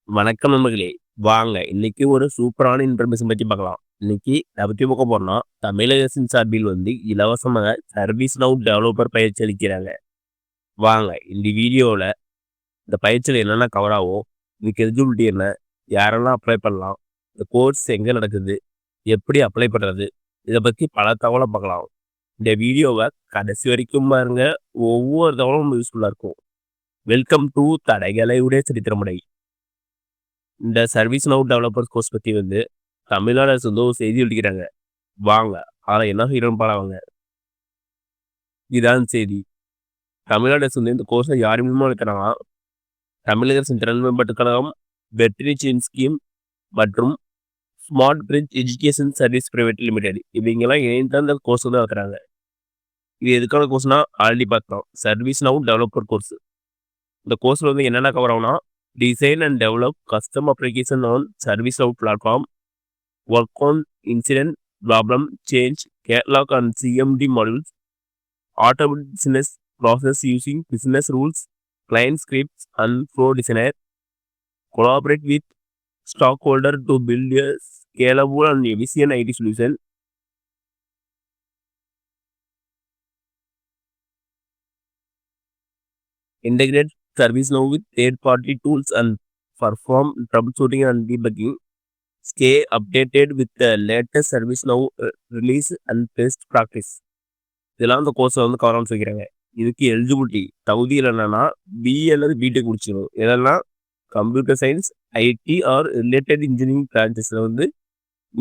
வணக்கம் நண்பர்களே. வாங்க இன்னைக்கு ஒரு சூப்பரான இன்ஃபர்மேஷன் பத்தி பார்க்கலாம். இன்னைக்கு அத பத்தி பார்க்க போறோம்னா, தமிழக அரசின் சார்பில் இலவசமாக சர்வீஸ் நவ் டெவலப்பர் பயிற்சி அளிக்கிறாங்க. வாங்க இந்த வீடியோல இந்த பயிற்சியில என்னென்ன கவர் ஆகும், இதுக்கு எலிஜிபிலிட்டி என்ன, யாரெல்லாம் அப்ளை பண்ணலாம், இந்த கோர்ஸ் எங்க நடக்குது, எப்படி அப்ளை பண்றது, இத பத்தி பல தகவல பார்க்கலாம். இந்த வீடியோவ கடைசி வரைக்கும் பாருங்க. ஒவ்வொரு தகவலும் யூஸ்ஃபுல்லா இருக்கும். வெல்கம் டு தடகளை உடைய சரித்திரமுறை. இந்த சர்வீஸ் நவ் டெவலப்பர் கோர்ஸ் பத்தி தமிழ்நாடு அரசு ஒரு செய்தி வெளியிட்டாங்க. வாங்க அதில் என்ன செய்யணும்னு பாருங்க. இதான் செய்தி. தமிழ்நாடு அரசு இந்த கோர்ஸை யார் மூலமா நடத்துறாங்க? தமிழக அரசின் திறன் மேம்பாட்டு கழகம், வெற்றி சேஞ்ச் ஸ்கீம் மற்றும் smart bridge education service private limited இவங்கெல்லாம் இணைந்து அந்த கோர்ஸ் நடத்துறாங்க. இது எதுக்கான கோர்ஸ்னா ஆல்ரெடி பார்த்தோம். Service now developer course. இந்த கோர்ஸ்ல என்னென்ன கவர் ஆகும்னா, design and develop custom application on service now platform, work on incident, problem, change, catalog and CMD modules, automate business process using business rules, client scripts and flow designer, collaborate with stockholder to build a scalable and efficient IT solution, integrate service now with third-party tools and perform troubleshooting and debugging. Stay updated with the latest service now release and best practice. இதெல்லாம் இந்த கோர்ஸை cover on சொல்லிக்கிறாங்க. இதுக்கு eligibility தகுதியில் என்னன்னா BE அல்லது BTech முடிச்சிடும். இதெல்லாம் computer science, IT or related engineering பிரான்ச்சஸில்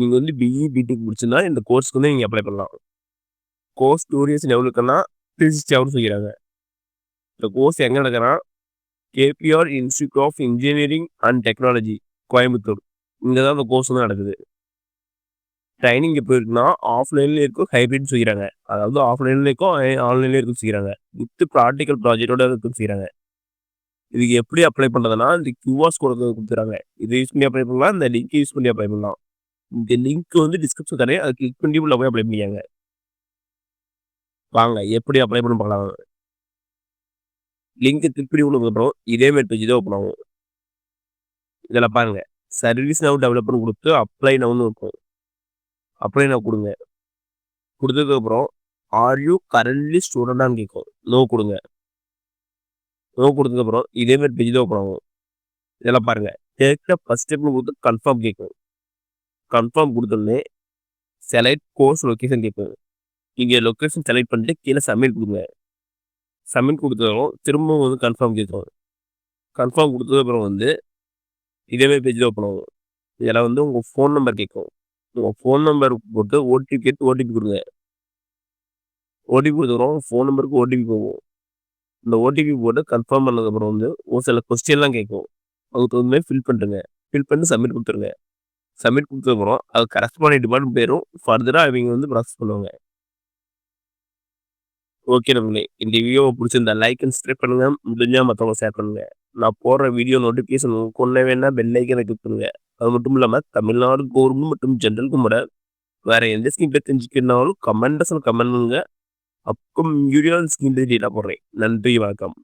நீங்கள் பிஇ பிடெக் முடிச்சுன்னா இந்த கோர்ஸ்க்கு நீங்கள் அப்ளை பண்ணலாம். கோர்ஸ் டூரியேஷன் எவ்வளோக்குன்னா 360 ஹவர்ஸ் சொல்லிக்கிறாங்க. இந்த கோர்ஸ் எங்கே நடக்குன்னா KPR institute of engineering and technology, Coimbatore. இங்கே தான் இந்த கோர்ஸ் நடக்குது. ட்ரைனிங் எப்போ இருக்குன்னா ஆஃப்லைன்லேயும் இருக்கும், ஹைப்ரிட் செய்கிறாங்க. அதாவது ஆஃப்லைன்லேயும் இருக்கும், ஆன்லைன்லேயும் இருக்கும் செய்கிறாங்க. வித் ப்ராக்டிக்கல் ப்ராஜெக்டோட இருக்கும் செய்கிறாங்க. இதுக்கு எப்படி அப்ளை பண்ணுறதுன்னா, இந்த கியூஆர்ஸ் கொடுத்துறாங்க. இதை யூஸ் பண்ணி அப்ளை பண்ணலாம், இந்த லிங்க் யூஸ் பண்ணி அப்ளை பண்ணலாம். இந்த லிங்க் டிஸ்கிரிப்ஷன் தரேன், அதை கிளிக் பண்ணி உள்ள போய் அப்ளை பண்ணியாங்க. வாங்க எப்படி அப்ளை பண்ணி பார்க்கலாம். லிங்க் கிளிக் பண்ணி உள்ளதுக்கப்புறம் இதேமாரி பேஜ் தான் ஓப்பன் ஆகும். இதில் பாருங்க, சர்வீஸ் நவ் டெவலப்பர் கொடுத்து அப்ளை நவ்னு இருக்கும். அப்ளை நவ் கொடுங்க. கொடுத்ததுக்கப்புறம் ஆர் யூ கரண்ட்லி ஸ்டூடெண்டான்னு கேட்கும். நோ கொடுங்க. நோ கொடுத்ததுக்கப்புறம் இதேமாரி பேஜ் தான் ஓப்பன் ஆகும். இதெல்லாம் பாருங்க, டேக் ஃபர்ஸ்ட் ஸ்டெப்னு கொடுத்து கன்ஃபார்ம் கேட்கும். கன்ஃபார்ம் கொடுத்தோடனே செலக்ட் கோர்ஸ் லொக்கேஷன் கேட்கும். நீங்கள் லொக்கேஷன் செலக்ட் பண்ணிட்டு கீழே சப்மிட் கொடுங்க. சப்மிட் கொடுத்ததும் திரும்பவும் கன்ஃபார்ம் கேட்கும். கன்ஃபார்ம் கொடுத்ததுக்கப்புறம் இதேமாதிரி பேஜில் ஓப்பன் ஆகும். இதில் உங்கள் ஃபோன் நம்பர் கேட்கும். உங்கள் ஃபோன் நம்பர் போட்டு ஓடிபி கேட்டு ஓடிபி கொடுங்க. ஓடிபி கொடுத்துக்கிறோம், ஃபோன் நம்பருக்கு ஓடிபி போகும். இந்த ஓடிபி போட்டு கன்ஃபார்ம் பண்ணதுக்கப்புறம் ஒரு சில கொஸ்டின்லாம் கேட்கும். அதுக்கு தகுந்த மாதிரி ஃபில் பண்ணுறங்க. ஃபில் பண்ணி சப்மிட் கொடுத்துருங்க. சப்மிட் கொடுத்ததுக்கப்புறம் அது கரஸ்பாண்டிங் டிபார்ட்மெண்ட் பேரும் ஃபர்தராக அவங்க ப்ராசஸ் பண்ணுவாங்க. ஓகே நம்மளே, இந்த வீடியோவை பிடிச்சிருந்தா லைக் அண்ட் சப்ஸ்கிரைப் பண்ணுங்க. முடிஞ்சால் மற்றவங்க ஷேர் பண்ணுங்க. நான் போடுற வீடியோ நோட்டிஃபிகேஷன் கொண்டு வேணா பெல் ஐக்கனை கிளிக் பண்ணுங்க. அது மட்டும் இல்லாமல் தமிழ்நாடு கவர்மெண்ட் மற்றும் ஜென்ரல் கும்பட வேற எந்த ஸ்கீம் பற்றி தெரிஞ்சுக்கணும்னாலும் கமெண்ட் பண்ணுங்க. அப்புறம் வீடியோ ஸ்கீம் பற்றி டீட்டெயிலாக போடுறேன். நன்றி, வணக்கம்.